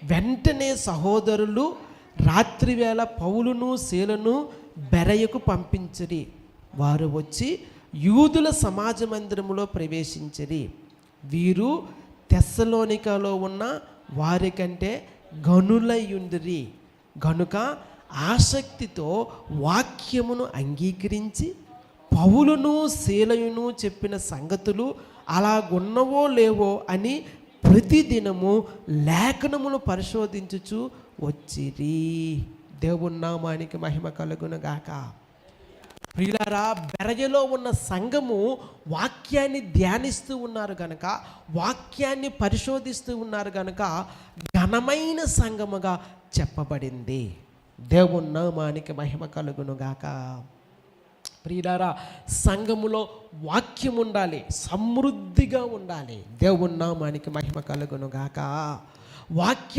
వెంటనే సహోదరులు రాత్రివేళ పౌలును శీలను బెరయకు పంపించిరి. వారు వచ్చి యూదుల సమాజ మందిరములో ప్రవేశించిరి. వీరు తెస్సలోనికలో ఉన్న వారికంటే గనులయుండిరి గనుక ఆసక్తితో వాక్యమును అంగీకరించి పౌలును శీలయును చెప్పిన సంగతులు అలాగున్నవో లేవో అని ప్రతిదినము లేఖనమును పరిశోధించుచు వచ్చిరి. దేవుని నామానికి మహిమ కలుగును గాక. ప్రియులారా, బెరయలో ఉన్న సంఘము వాక్యాన్ని ధ్యానిస్తూ ఉన్నారు కనుక, వాక్యాన్ని పరిశోధిస్తూ ఉన్నారు కనుక ఘనమైన సంఘముగా చెప్పబడింది. దేవుని నామానికి మహిమ కలుగును గాక. ప్రియులారా, సంఘములో వాక్యం ఉండాలి, సమృద్ధిగా ఉండాలి. దేవుని నామానికి మహిమ కలుగును గాక. వాక్య